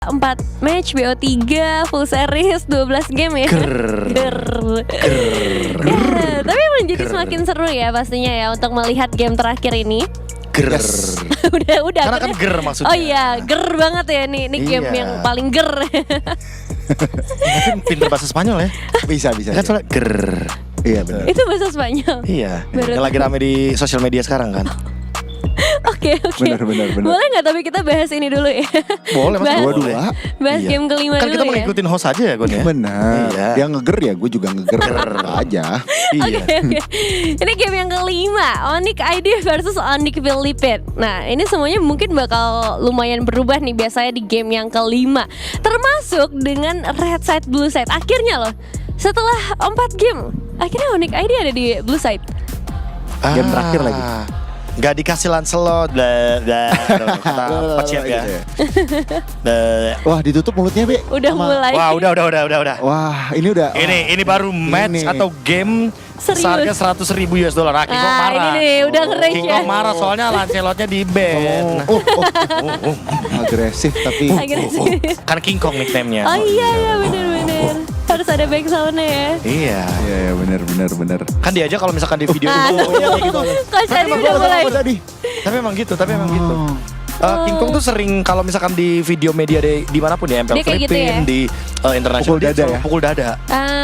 4 match, BO3, full series, 12 game ya. Ger. Ya, tapi emang jadi semakin seru ya pastinya ya untuk melihat game terakhir ini. Ger. udah. Karena kan ger maksudnya. Oh iya, ger banget ya nih game Iya. yang paling ger. Mungkin pinter bahasa Spanyol ya. Bisa. Kan soalnya ger. Iya benar. Itu bahasa Spanyol. Iya. Baru Yang lagi rame di sosial media sekarang kan. Oke. Benar. Boleh nggak tapi kita bahas ini dulu ya? Boleh mas. Bahas- Boleh. Bahas Iya. game kelima Kan dulu kita ya. mau ngikutin host aja ya Gon ya. Benar. Iya. Dia ngeger ya, gue juga ngeger aja. Iya. Oke. Ini game yang kelima, Onyx ID versus Onyx Philippines. Nah, ini semuanya mungkin bakal lumayan berubah nih biasanya di game yang kelima. Termasuk dengan Red Side Blue Side. Akhirnya loh, setelah 4 game, akhirnya Onyx ID ada di Blue Side. Game terakhir lagi. Gak dikasih Lancelot, bla bla. Kita siap ya. Wah, ditutup mulutnya, Be. Udah mulai. Wah, udah. Wah, ini udah. Ini baru match Ini. atau game Serius. seharga 100.000 US dollar. Nah, King Kong Ah, marah. ini nih, udah nge-rage King ya. Kong marah soalnya Lancelotnya di ban. Agresif tapi Agresif. Kan King Kong nickname-nya. Oh iya bener. Harus ada back sound-nya ya. Iya. Iya, benar. Kan dia aja kalau misalkan di video Ah, itu gitu. Kok tadi udah mulai. tadi. Tapi emang gitu. Oh. King Kong tuh sering kalau misalkan di video media di manapun ya, MPL Dia kayak gitu Filipina, ya? di international Pukul dia dada selalu ya? pukul dada.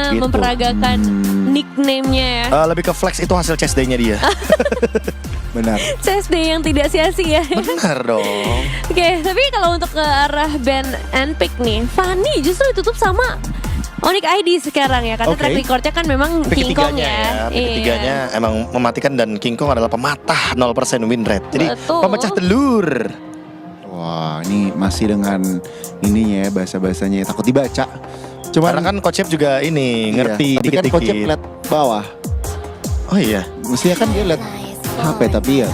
Gitu. Memperagakan nickname-nya ya. Lebih ke flex itu hasil chest day-nya dia. Benar. CSD yang tidak sia-sia. Benar dong. Oke, tapi kalau untuk ke arah band and pick nih, Fanny justru ditutup sama Onyx ID sekarang ya, karena Oke. track recordnya kan memang Pick King Kong ketiganya ya. Pick ketiganya emang mematikan dan King Kong adalah pematah 0% win rate. Jadi Betul. pemecah telur. Wah, ini masih dengan ininya ya, bahasa-bahasanya takut dibaca. Karena kan Coach Chef juga ini Iya, ngerti tapi kan Coach Chef dikit-dikit. liat bawah. Oh iya. Mestinya kan dia liat HP tapi ya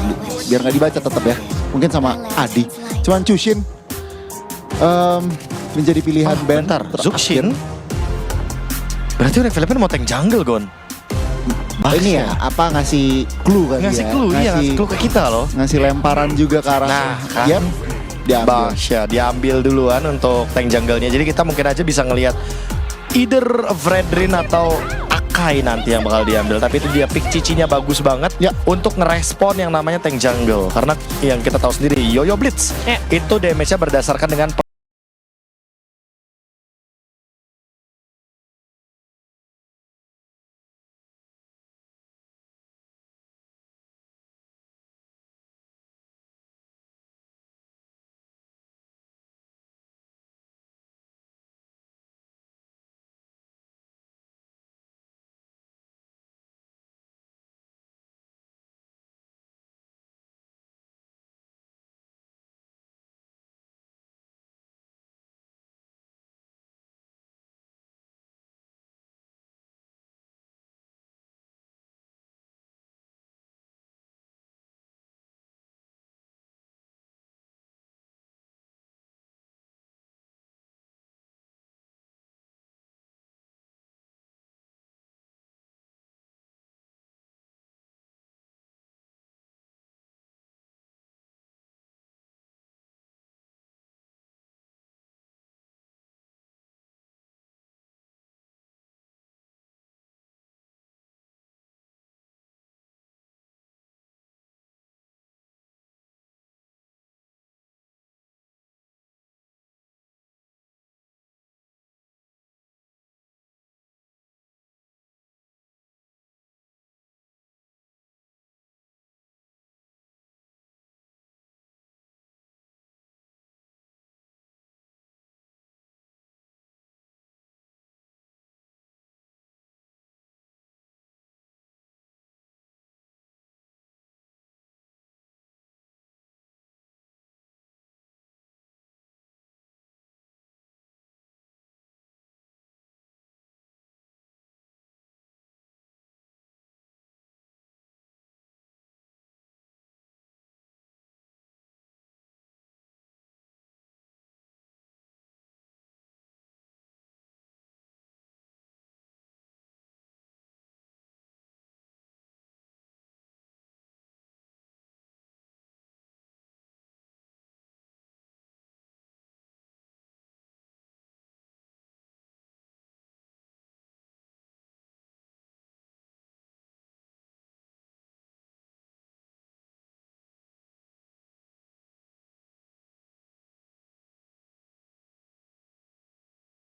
biar nggak dibaca tetap ya. Mungkin sama Adi. Cuman Chushin menjadi pilihan band Bentar, terakhir. Zuxin. Berarti orang Filipina mau tank jungle Gon. Ini ya apa ngasih clue kan Ngasih dia? clue, iya ngasih clue ke kita loh. Ngasih lemparan juga ke arah. Nah, kan. Yap, diambil. Basya diambil duluan untuk tank jungle-nya. Jadi kita mungkin aja bisa ngelihat either Fredrin atau Akai nanti yang bakal diambil. Tapi itu dia pick cicinya bagus banget Ya. untuk ngerespon yang namanya tank jungle. Karena yang kita tahu sendiri Yoyo Blitz Ya. itu damage-nya berdasarkan dengan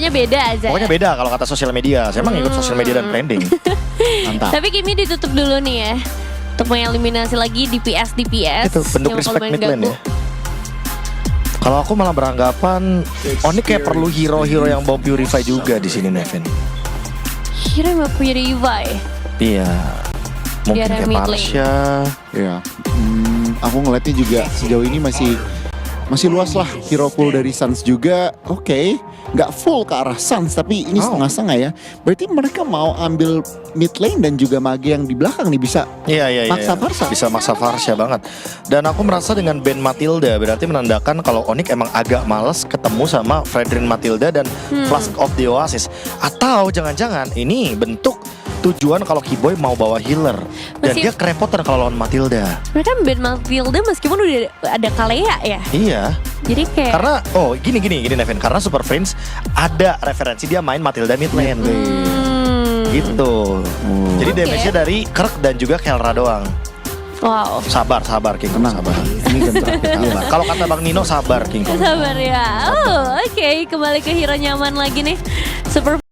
pokoknya beda aja. Pokoknya beda kalau kata sosial media. Saya emang ikut sosial media dan trending. Mantap. Tapi Kimi ditutup dulu nih ya untuk mengeliminasi lagi DPS Itu bentuk yang respect lumayan mid lane ganggu. ya. Kalau aku malah beranggapan Onyx kayak perlu hero-hero yang bawa Purify juga di sini, Nevin. Kira mau Purify. Iya. Mungkin Biar kayak mid lane. Marsha. Ya, aku ngeliatnya juga sejauh ini masih luas lah hero pool dari Suns juga. Oke, nggak full ke arah Suns tapi ini setengah-setengah ya. Berarti mereka mau ambil mid lane dan juga mage yang di belakang nih bisa Iya. maksa Farsha. Bisa maksa Farsha banget. Dan aku merasa dengan ban Matilda berarti menandakan kalau Onyx emang agak males ketemu sama Fredrin Matilda dan Flask of the Oasis. Atau jangan-jangan ini bentuk tujuan kalau Keyboy mau bawa healer dan dia kerepotan kalau lawan Matilda. Mereka band Matilda meskipun udah ada Kalea ya. Iya. Jadi kayak Karena gini Nevin, karena Super Friends ada referensi dia main Matilda mid lane. Gitu. Jadi damage-nya dari Kirk dan juga Kelra doang. wow. Sabar King, Tenang, sabar. ini kan terakhir. Sabar. Kalau kata Bang Nino sabar King. Sabar ya. Oh, oke. Kembali ke hero nyaman lagi nih. Super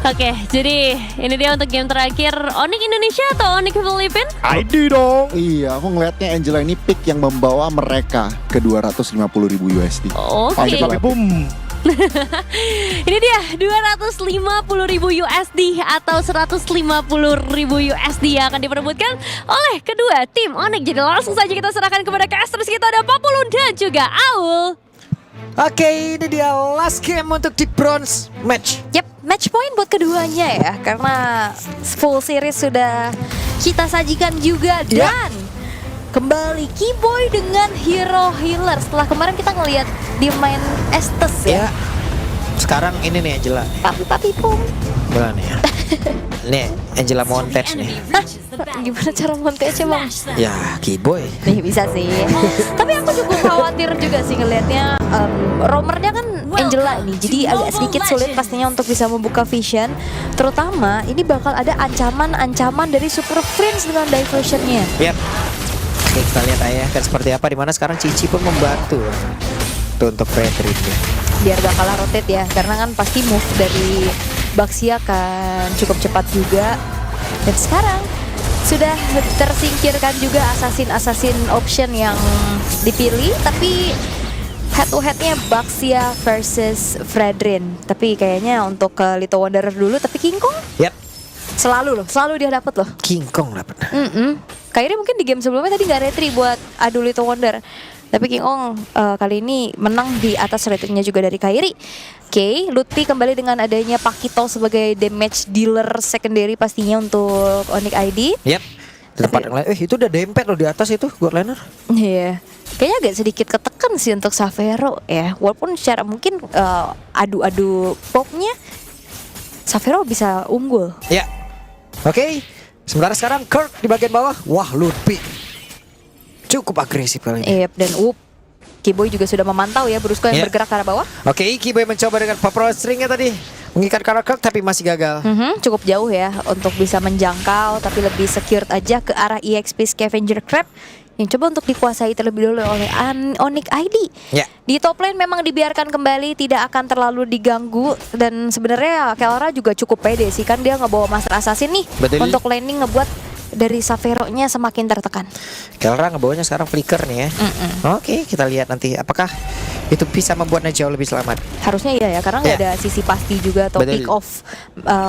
Oke, jadi ini dia untuk game terakhir. Onyx Indonesia atau Onyx Filipina? ID dong. Iya, aku ngelihatnya Angela ini pick yang membawa mereka ke 250.000 USD. Oke. Tapi boom. Ini dia 250.000 USD atau 150.000 USD yang akan diperebutkan oleh kedua tim Onyx. Jadi langsung saja kita serahkan kepada casters kita, ada Papulun dan juga Aul. Oke, ini dia last game untuk di bronze match. Yep, match point buat keduanya ya, karena full series sudah kita sajikan juga. Dan kembali Keyboy dengan hero healer setelah kemarin kita ngelihat dia main Estes ya. Sekarang ini nih Angela. Papi pum. Bulan ya. Nih Angela Montage nih. Hah? Gimana cara montage bang? Ya, Keyboy. Nih bisa sih. Tapi aku cukup khawatir juga sih ngelihatnya roamernya kan Angela ini, jadi agak sedikit sulit pastinya untuk bisa membuka vision. Terutama ini bakal ada ancaman-ancaman dari Super Friends dengan diversionnya. Yap. Oke, kita lihat aja kan seperti apa, dimana sekarang Cici pun membantu tuh untuk Fredrin. Biar gak kalah rotate ya, karena kan pasti move dari Baxia kan cukup cepat juga. Dan sekarang sudah tersingkirkan juga assassin option yang dipilih, tapi head to headnya Baxia versus Fredrin. Tapi kayaknya untuk ke Little Wanderer dulu, tapi King Kong Yap. selalu dia dapet loh. King Kong dapat. Kairi mungkin di game sebelumnya tadi nggak retry buat adu Little Wonder, tapi King Ong kali ini menang di atas ratingnya juga dari Kairi. Oke, Lutfi kembali dengan adanya Pakito sebagai damage dealer secondary pastinya untuk Onyx ID. Yap. Di tempat yang lain. Itu udah dempet loh di atas itu God Laner. Iya, kayaknya agak sedikit ketekan sih untuk Savero ya. Walaupun secara mungkin adu-adu popnya Savero bisa unggul. Ya. Oke. Sementara sekarang Kirk di bagian bawah. Wah, Lutfi cukup agresif kali ini. Yep, dan Keyboy juga sudah memantau ya Brusco yang bergerak ke arah bawah. Oke, Keyboy mencoba dengan Purple String-nya tadi mengikat ke arah Kirk tapi masih gagal. Cukup jauh ya untuk bisa menjangkau, tapi lebih secured aja ke arah EXP Scavenger Trap. yang coba untuk dikuasai terlebih dahulu oleh Onyx ID. Ya. Di top lane memang dibiarkan kembali, tidak akan terlalu diganggu. Dan sebenarnya Kelra juga cukup pede sih, kan dia ngebawa Master Assassin nih. Betul. Untuk laning ngebuat dari Savero-nya semakin tertekan. Kelra ngebawanya sekarang flicker nih ya. Oke, kita lihat nanti apakah itu bisa membuatnya jauh lebih selamat. Harusnya iya ya, karena nggak Ya. ada sisi pasti juga atau Betul. pick off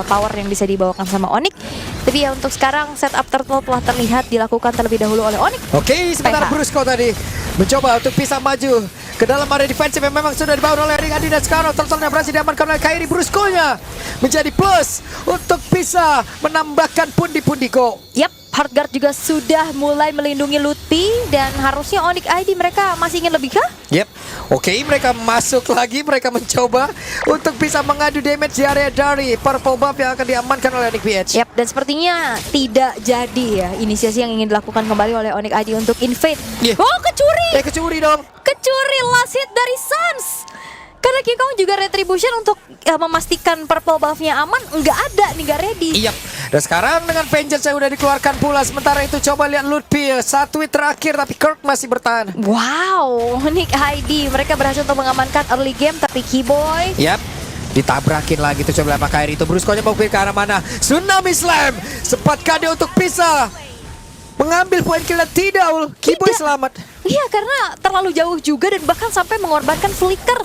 power yang bisa dibawakan sama Onyx. Tapi ya untuk sekarang setup turtle telah terlihat dilakukan terlebih dahulu oleh Onyx. Oke, sebentar PH. Brusco tadi mencoba untuk bisa maju ke dalam area defensif yang memang sudah dibangun oleh Ring Adi, dan sekarang turtle-nya berhasil diamankan oleh Kairi. Brusco-nya menjadi plus untuk bisa menambahkan pundi-pundi go. Yap, Heartguard juga sudah mulai melindungi Lutfi dan harusnya Onyx ID mereka masih ingin lebih kah? Yep. Oke, mereka masuk lagi, mereka mencoba untuk bisa mengadu damage di area dari purple buff yang akan diamankan oleh Onyx PH. Yap, dan sepertinya tidak jadi ya inisiasi yang ingin dilakukan kembali oleh Onyx ID untuk invade. Yeah. Oh, kecuri! Kecuri dong. Kecuri last hit dari Suns. Karena Kikong juga retribution untuk memastikan purple buff-nya aman, nggak ada nih, nggak ready. Iya. Dan sekarang dengan Vengeance yang udah dikeluarkan pula. Sementara itu coba lihat Lutfi, 1 hit terakhir tapi Kirk masih bertahan. Wow, Onyx ID mereka berhasil untuk mengamankan early game, tapi Keyboy Yap. Ditabrakin lagi tuh, coba lihat apa Kairi itu. Brusco-nya mau ke arah mana? Tsunami Slam. Sepatkah dia untuk bisa mengambil poin kill? Dan tidak, Ul. Keyboy Tidak. selamat. Iya, karena terlalu jauh juga dan bahkan sampai mengorbankan flicker.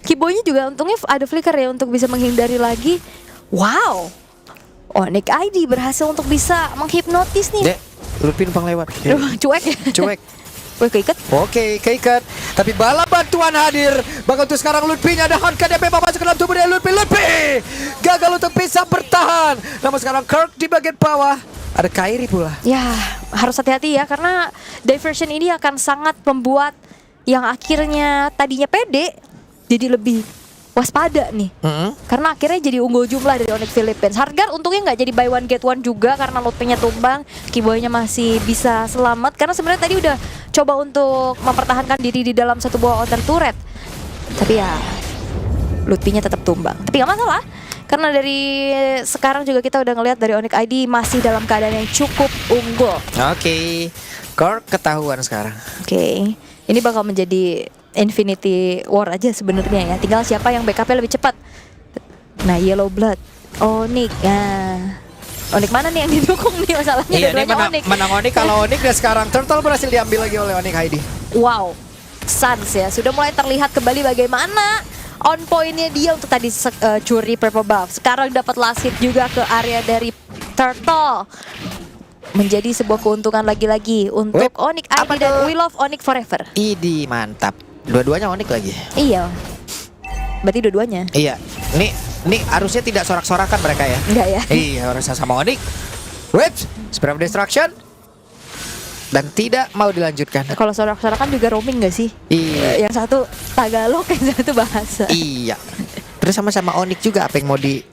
Keyboy-nya juga untungnya ada flicker ya untuk bisa menghindari lagi. Wow, Onyx ID berhasil untuk bisa menghipnotis nih. Dek, Lutfi numpang lewat. Aduh, cuek ya. Cuek. Wih, keikat. Oke, keikat. Tapi bala bantuan hadir. Bahkan untuk sekarang Lutfi-nya ada Hanka DP masuk ke dalam tubuh dari Lutfi. Lutfi gagal untuk bisa bertahan. Namun sekarang Kirk di bagian bawah. Ada Kairi pula. Ya, harus hati-hati ya karena diversion ini akan sangat membuat yang akhirnya tadinya pede jadi lebih waspada nih. Karena akhirnya jadi unggul jumlah dari Onyx Philippines. Harga untungnya nggak jadi buy one get one juga karena Lutfi-nya tumbang. Keyboy-nya masih bisa selamat karena sebenarnya tadi udah coba untuk mempertahankan diri di dalam satu buah outer turret. Tapi ya Lutfi-nya tetap tumbang. Tapi nggak masalah. Karena dari sekarang juga kita udah ngelihat dari Onyx ID masih dalam keadaan yang cukup unggul. Oke, Kirk ketahuan sekarang. Oke, ini bakal menjadi Infinity War aja sebenarnya ya. Tinggal siapa yang backupnya lebih cepat. Nah, Yellow Blood, Onyx. Nah, Onyx mana nih yang didukung nih masalahnya? Iya, ini Dua-duanya Onyx. menang Onyx. Kalau Onyx dan sekarang Turtle berhasil diambil lagi oleh Onyx ID. Wow, Suns ya sudah mulai terlihat kembali bagaimana on pointnya dia untuk tadi curi purple buff. Sekarang dapat last hit juga ke area dari Turtle. Menjadi sebuah keuntungan lagi-lagi untuk Wait, Onyx apa ID dan tuh? We Love Onyx Forever. Idi mantap. Dua-duanya Onyx lagi. Iya. Berarti dua-duanya. Iya. Nih harusnya tidak sorak-sorakan mereka ya. Enggak ya? Iya, harusnya sama Onyx. Wait, Spirit of Destruction. Dan tidak mau dilanjutkan. Kalau sorak-sorakan juga roaming gak sih? Iya. Yang satu Tagalog, yang satu bahasa. Iya. Terus sama-sama Onyx juga apa yang mau di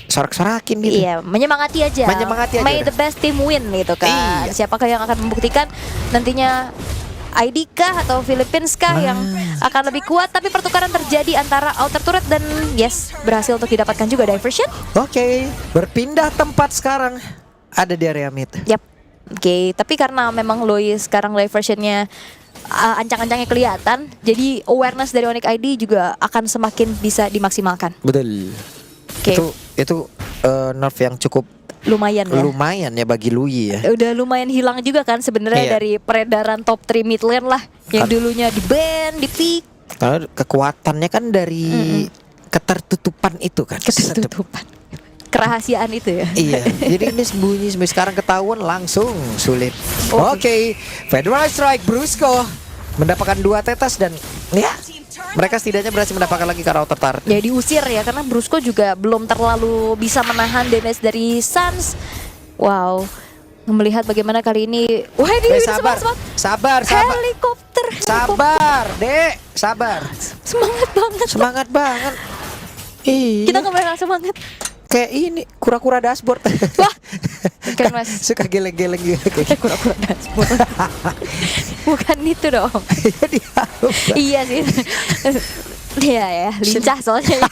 sorak-sorakin gitu. Iya, menyemangati aja. Menyemangati aja May udah. the best team win gitu kan. Iya. Siapakah yang akan membuktikan nantinya ID kah atau Philippines kah yang akan lebih kuat, tapi pertukaran terjadi antara outer turret dan yes, berhasil untuk didapatkan juga diversion. Oke, berpindah tempat sekarang. Ada di area mid. Yap. Oke, tapi karena memang Loi sekarang diversionnya ancang-ancangnya kelihatan, jadi awareness dari Onyx ID juga akan semakin bisa dimaksimalkan. Betul. Oke, Itu nerf yang cukup lumayan ya. lumayan ya bagi Lui ya. Udah lumayan hilang juga kan sebenarnya Iya. dari peredaran top 3 mid lane lah yang dulunya di ban, di pick, Karena kekuatannya kan dari ketertutupan itu kan. ketertutupan. Kerahasiaan itu ya. Iya, jadi ini sembunyi sekarang ketahuan langsung sulit. Oke. Oke, Federal Strike Brusco mendapatkan 2 tetas dan ya mereka setidaknya berhasil mendapatkan lagi karena outer turret. Ya diusir ya karena Brusco juga belum terlalu bisa menahan damage dari Suns. Wow. Melihat bagaimana kali ini. Wah, ini Sabar, semangat. sabar. Helikopter. Sabar, Dek, sabar. Semangat banget. Semangat banget. Iya. Kita nggak boleh langsung semangat. Kayak ini kura-kura dashboard. Wah. Kan Mas. Suka geleng-geleng gitu. Kura-kura dashboard. Bukan itu dong. Iya sih. Iya ya, lincah soalnya ya.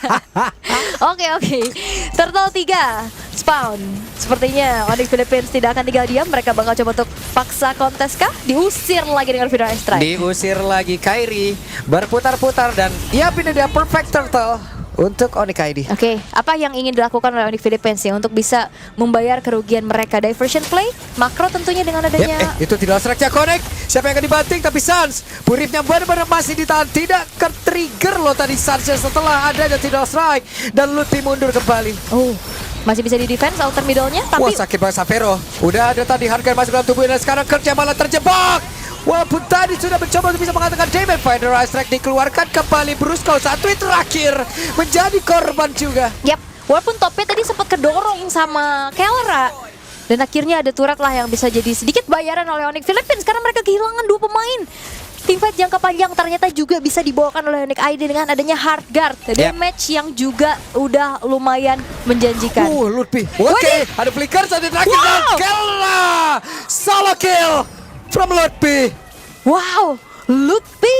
Oke. Turtle 3 Spawn. Sepertinya Onyx Philippines tidak akan tinggal diam. Mereka bakal coba untuk paksa kontes kah? Diusir lagi dengan Final Strike. Diusir lagi Kairi, berputar-putar dan ya ini dia perfect turtle untuk Onyx ID. Oke, apa yang ingin dilakukan oleh Onyx Philippines ya untuk bisa membayar kerugian mereka? Diversion play, makro tentunya dengan adanya Itu tidak strike-nya connect. Siapa yang akan dibanting? Tapi Sans, Purifnya benar-benar masih ditahan. Tidak ke-trigger loh tadi Sans setelah adanya tidak strike. Dan Lutfi mundur kembali. Oh, masih bisa di defense outer middle-nya, Wah, tapi sakit banget Savero. Udah ada tadi harga masuk dalam tubuhnya dan sekarang kerja malah terjebak. Walaupun tadi sudah mencoba untuk bisa mengatakan Damage Finder Strike dikeluarkan kembali. Brusco satu hit terakhir menjadi korban juga. yap, walaupun topnya tadi sempat kedorong sama Kelra. Dan akhirnya ada turret lah yang bisa jadi sedikit bayaran oleh Onyx Philippines karena mereka kehilangan 2 pemain. Teamfight jangka panjang ternyata juga bisa dibawakan oleh Onyx ID dengan adanya hard guard. Damage yang juga udah lumayan menjanjikan. Lutfi. Oke, ada flicker satu hit terakhir dan Kelra solo kill from Lutfi. Wow, Lutfi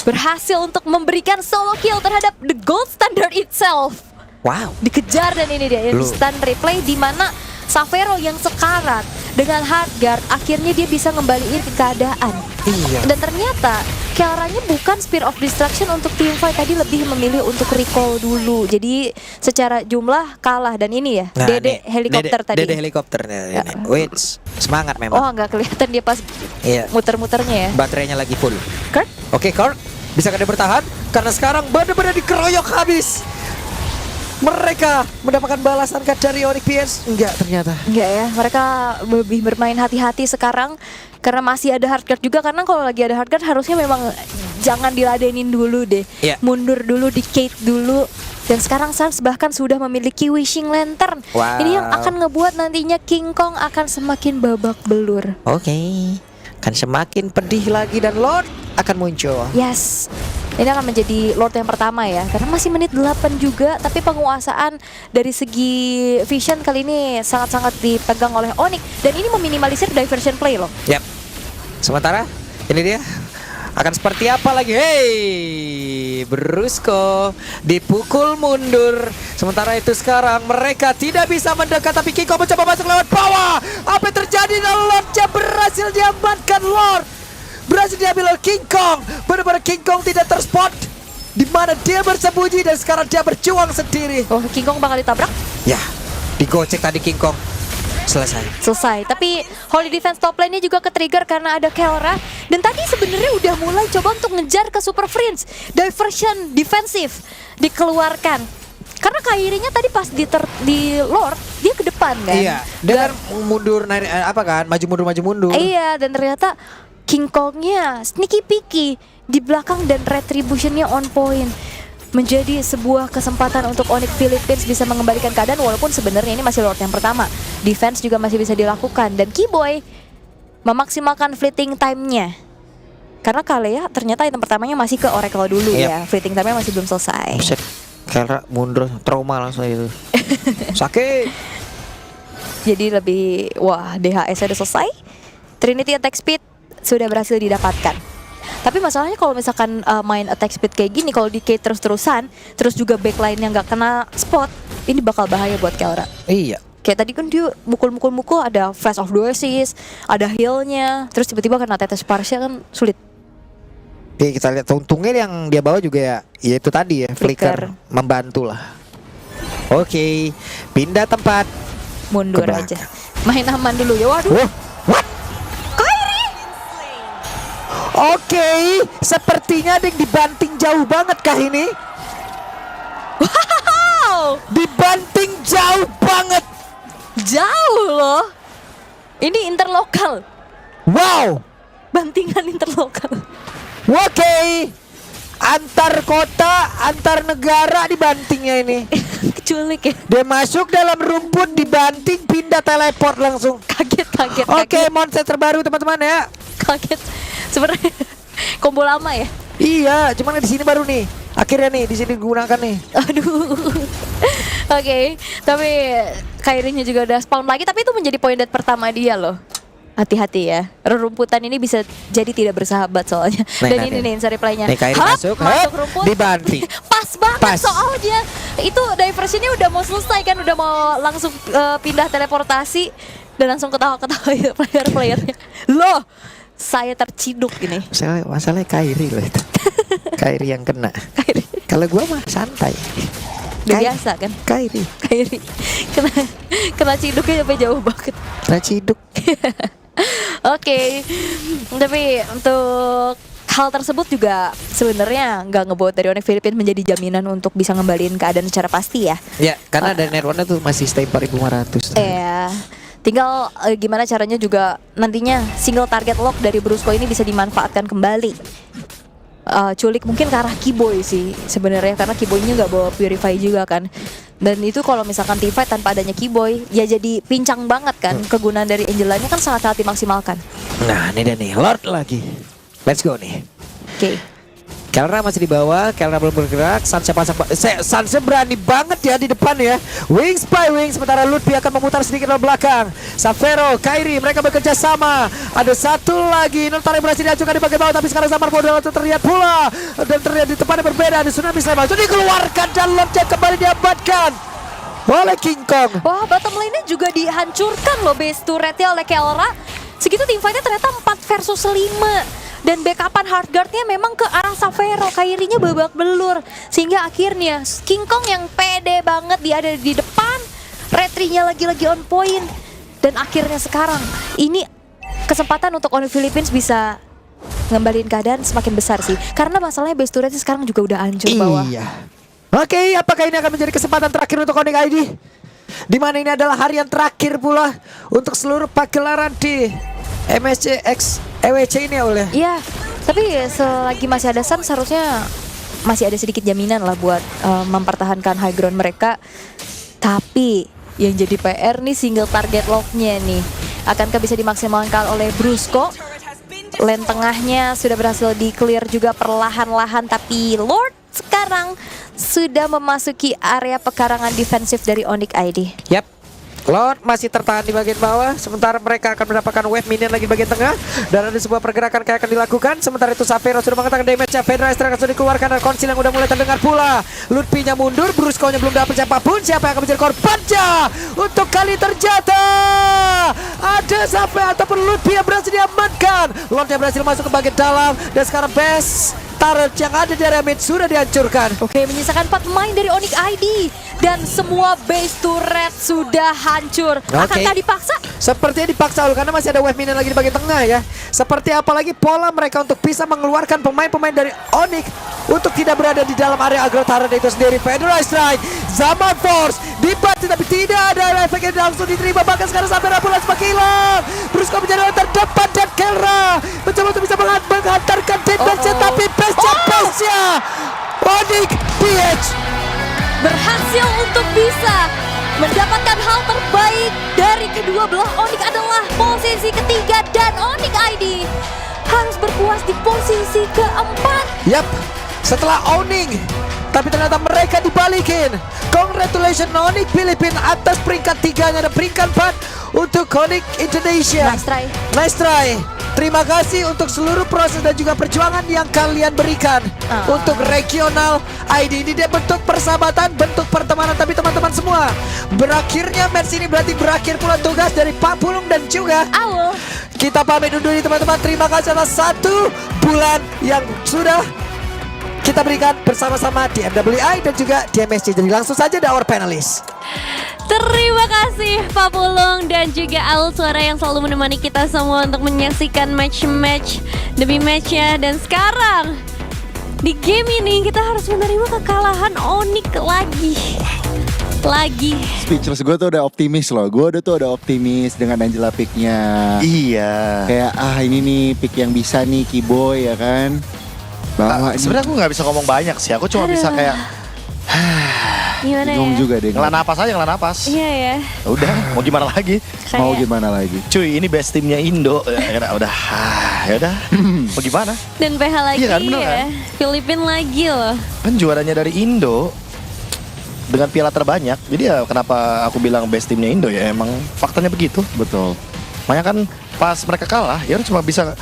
berhasil untuk memberikan solo kill terhadap the gold standard itself. Wow. Dikejar dan ini dia instant replay di mana Savero yang sekarat dengan hard guard akhirnya dia bisa ngembaliin ke keadaan. Iya. Dan ternyata Kelranya bukan Spear of Destruction untuk teamfight, tadi lebih memilih untuk recall dulu. Jadi secara jumlah kalah dan ini ya Dede helikopter tadi. Dede helikopternya ini. Wait, semangat memang. Oh, nggak kelihatan dia pas Iya. muter-muternya ya. Baterainya lagi full. Kurt? Oke, Kurt, bisa dia bertahan? Karena sekarang benar-benar dikeroyok habis. Mereka mendapatkan balasan kah dari Onyx PS? Enggak ternyata. Enggak ya, mereka lebih bermain hati-hati sekarang karena masih ada hardguard juga, karena kalau lagi ada hardguard harusnya memang jangan diladenin dulu deh. Iya. Mundur dulu, di-kate dulu. Dan sekarang Sans bahkan sudah memiliki Wishing Lantern. Wow. Ini yang akan ngebuat nantinya King Kong akan semakin babak belur. Oke. Kan semakin pedih lagi dan Lord akan muncul. Yes. Ini akan menjadi Lord yang pertama ya, karena masih menit 8 juga, tapi penguasaan dari segi vision kali ini sangat-sangat dipegang oleh Onyx, dan ini meminimalisir diversion play loh. Yap. Sementara ini dia akan seperti apa lagi? Hey, Brusco dipukul mundur. Sementara itu sekarang mereka tidak bisa mendekat, tapi Kiko mencoba masuk lewat bawah. Apa yang terjadi? Lordnya berhasil diamankan. Lord berhasil diambil oleh King Kong. Benar-benar King Kong tidak terspot di mana dia bersembunyi dan sekarang dia berjuang sendiri. Oh, King Kong bakal ditabrak? Ya, digocek tadi King Kong. Selesai. Tapi Holy Defense top lane-nya juga ke-trigger karena ada Kelra. Dan tadi sebenarnya udah mulai coba untuk ngejar ke Super Friends. Diversion defensif dikeluarkan. Karena Kairinya tadi pas di Lord, dia ke depan kan. Iya, dengan mundur maju mundur. Iya, dan ternyata King Kong-nya sneaky peaky di belakang dan retribution-nya on point. Menjadi sebuah kesempatan untuk Onyx Philippines bisa mengembalikan keadaan, walaupun sebenarnya ini masih Lord yang pertama. Defense juga masih bisa dilakukan, dan Keyboy memaksimalkan fleeting time-nya. Karena Kalea ternyata item pertamanya masih ke Oracle dulu ya. Fleeting time-nya masih belum selesai. Buset, Kelra mundur, trauma langsung itu. Sakit. Jadi lebih, DHS udah selesai. Trinity attack speed sudah berhasil didapatkan. Tapi masalahnya kalau misalkan main attack speed kayak gini, kalau di K terus-terusan, terus juga backline yang nggak kena spot, ini bakal bahaya buat Kelra. Iya. Kayak tadi kan dia mukul ada flash of duesis, ada healnya, terus tiba-tiba kena tetes Sparsia kan sulit. Oke, kita lihat untungnya yang dia bawa juga ya itu tadi ya, flicker membantu lah. Oke, pindah tempat. Mundur aja. Main aman dulu ya. Waduh. What? Oke, sepertinya ada yang dibanting jauh banget kah ini? Wow, dibanting jauh banget. Jauh loh. Ini interlokal. Wow, bantingan interlokal. Oke, antar kota, antar negara dibantingnya ini. Keculik ya. Dia masuk dalam rumput, dibanting, pindah teleport langsung. Kaget. Oke, monster terbaru teman-teman ya. Kaget. Sebenarnya combo lama ya. Iya, cuman di sini baru nih. Akhirnya nih di sini digunakan nih. Aduh. Oke, tapi Kairinya juga udah spawn lagi, tapi itu menjadi poin dead pertama dia loh. Hati-hati ya. Rerumputan ini bisa jadi tidak bersahabat soalnya. Dan ini nih insert reply-nya. Nih Kairi masuk rumput. dibanting. Pas banget. Pas. soalnya itu diversionnya udah mau selesai kan, udah mau langsung pindah teleportasi dan langsung ketawa-ketawa itu player-playernya. Loh, saya terciduk ini. Masalahnya Kairi loh itu. Kairi yang kena. Kalau gua mah santai. Udah biasa kan. Kairi. Kena ciduknya sampai jauh banget. Kena ciduk. Oke, tapi untuk hal tersebut juga sebenarnya nggak ngebuat dari Onyx Philippines menjadi jaminan untuk bisa ngembaliin keadaan secara pasti ya. Ya, karena dari Net 1 tuh masih stay 4.500. Ya, tinggal gimana caranya juga nantinya single target lock dari Brusco ini bisa dimanfaatkan kembali. Culik mungkin ke arah Keyboy sih sebenarnya, karena Keyboy-nya nggak bawa Purify juga kan. Dan itu kalau misalkan T-Fight tanpa adanya Keyboy ya jadi pincang banget kan. Kegunaan dari Angelanya kan sangat-sangat dimaksimalkan. Nah, ini dia nih, Lord lagi. Let's go nih. Oke. Kelra masih di bawah, Kelra belum bergerak. Sansa pasang, Sansa berani banget ya di depan ya. Wings by wings, sementara Lutfi akan memutar sedikit ke belakang. Savero, Kairi, mereka bekerja sama. Ada satu lagi, Noltari berhasil diajukan di bagian bawah, tapi sekarang Zamar Bodol itu terlihat pula. Dan terlihat di tempatnya berbeda, ada Tsunami Slam. Itu dikeluarkan dan Lordnya kembali diamankan oleh King Kong. Wah, bottom lane-nya juga dihancurkan loh base turret-nya oleh Kelra. Segitu teamfight-nya ternyata 4 versus 5. Dan backupan hardguard-nya memang ke arah Savero. Kairinya babak belur. Sehingga akhirnya King Kong yang pede banget dia ada di depan. Retry-nya lagi-lagi on point. Dan akhirnya sekarang ini kesempatan untuk Onyx Philippines bisa ngembaliin keadaan semakin besar sih. Karena masalahnya base turret-nya sekarang juga udah hancur bawah. Iya. Oke, apakah ini akan menjadi kesempatan terakhir untuk Onyx ID? Di mana ini adalah hari yang terakhir pula untuk seluruh pagelaran di MSC X EWC ini ya oleh. Iya, tapi selagi masih ada Sun seharusnya masih ada sedikit jaminan lah buat mempertahankan high ground mereka. Tapi yang jadi PR nih single target lock-nya nih. Akankah bisa dimaksimalkan oleh Brusco? Lane tengahnya sudah berhasil di-clear juga perlahan-lahan, tapi Lord sekarang sudah memasuki area pekarangan defensif dari Onyx ID. Yap. Lord masih tertahan di bagian bawah, sementara mereka akan mendapatkan wave minion lagi di bagian tengah. Dan ada sebuah pergerakan yang akan dilakukan. Sementara itu Savero sudah mengatakan damage-nya. Fedra Estrella sudah dikeluarkan dan konsil yang udah mulai terdengar pula. Lutfi-nya mundur, Brusco-nya belum dapat siapapun. Siapa yang akan menjadi korbannya untuk kali terjatuh? Ada sampai ataupun Lutfi yang berhasil diamankan. Lord-nya berhasil masuk ke bagian dalam. Dan sekarang best turret yang ada di area mid sudah dihancurkan. Oke, menyisakan 4 pemain dari Onyx ID. Dan semua base turret sudah hancur. Akankah dipaksa? Sepertinya dipaksa karena masih ada wave minion lagi di bagian tengah ya. Seperti apalagi pola mereka untuk bisa mengeluarkan pemain-pemain dari Onyx untuk tidak berada di dalam area aggro turret itu sendiri. Federal Strike, Zaman Force dibantu tapi tidak ada efek yang langsung diterima. Bahkan sekarang sampai Rapulas semakin hilang. Brusco menjadi orang terdepan dan Kelra mencoba untuk bisa menghantarkan damage-nya, tapi base-nya Onyx PH berhasil untuk bisa mendapatkan hal terbaik dari kedua belah. Onyx adalah posisi ketiga dan Onyx ID harus berpuas di posisi keempat. Yap, setelah owning, tapi ternyata mereka dibalikin. Congratulations Onyx Philippines atas peringkat 3 dan peringkat 4 untuk Onyx Indonesia. Nice try. Nice try. Terima kasih untuk seluruh proses dan juga perjuangan yang kalian berikan untuk regional ID. Ini dia bentuk persahabatan, bentuk pertemanan. Tapi teman-teman semua, berakhirnya match ini berarti berakhir pula tugas dari Pak Pulung dan juga Awul. kita pamit undur diri teman-teman. Terima kasih atas 1 bulan yang sudah kita berikan bersama-sama di MWI dan juga di MSC. Jadi langsung saja the our panelists. Terima kasih Pak Pulung dan juga Aul Suara yang selalu menemani kita semua untuk menyaksikan match-match demi matchnya. Dan sekarang di game ini kita harus menerima kekalahan Onyx lagi. Speechless, gue tuh udah optimis loh. Gue udah optimis dengan Angela picknya. Iya. Kayak ini nih pick yang bisa nih Keyboy ya kan. Bawa Sebenarnya aku nggak bisa ngomong banyak sih. Aku cuma bisa kayak Gimana bingung ya? juga deh. ngelah napas aja, ngelah napas. Iya ya. Udah, mau gimana lagi? Mau Kayak- gimana lagi? Cuy, ini best timnya Indo. Udah, ya udah. Mau gimana? Dan PH lagi Iya kan, bener ya. kan? Filipina lagi loh. Kan juaranya dari Indo dengan piala terbanyak. Jadi ya kenapa aku bilang best timnya Indo ya emang faktanya begitu. Betul. Makanya kan pas mereka kalah ya cuma bisa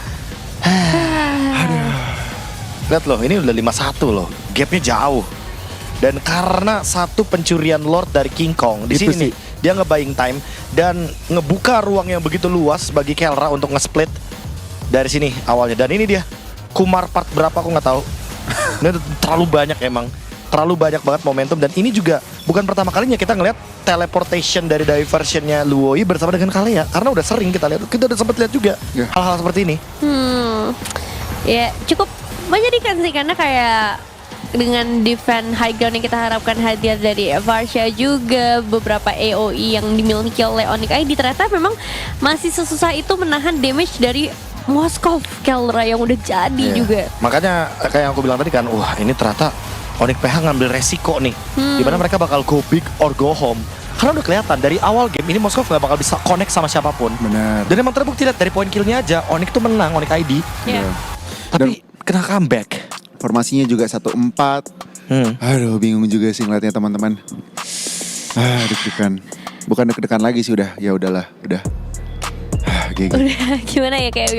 Lihat loh, ini udah 5-1 loh. Gapnya jauh. Dan karena satu pencurian Lord dari King Kong di Itu sini sih. dia nge-buying time dan ngebuka ruang yang begitu luas bagi Kelra untuk nge-split dari sini awalnya. Dan ini dia Kumar part berapa aku nggak tahu. Ini terlalu banyak emang. Terlalu banyak banget momentum dan ini juga bukan pertama kalinya kita ngeliat teleportation dari diversionnya Luoi bersama dengan Kalea karena udah sering kita lihat, kita udah sempat lihat juga Ya. hal-hal seperti ini. Ya cukup menyedihkan sih karena kayak dengan defend high ground yang kita harapkan hadir dari Varsha juga beberapa AOE yang dimiliki oleh Onyx ID ternyata memang masih sesusah itu menahan damage dari Moskov Kelra yang udah jadi Iya. juga. Makanya kayak yang aku bilang tadi kan, wah ini ternyata Onyx PH ngambil resiko nih, dimana mereka bakal go big or go home. Karena udah kelihatan dari awal game ini Moskov nggak bakal bisa connect sama siapapun. Benar. Dan emang terbukti lihat dari poin killnya aja, Onyx tuh menang, Onyx ID. Ya. Tapi kena comeback. Formasinya juga 1-4. Aduh, bingung juga sih ngeliatnya teman-teman. Deg-degan. Bukan deg-degan lagi sih udah. Ya udahlah, udah. GG. Udah gimana ya kayak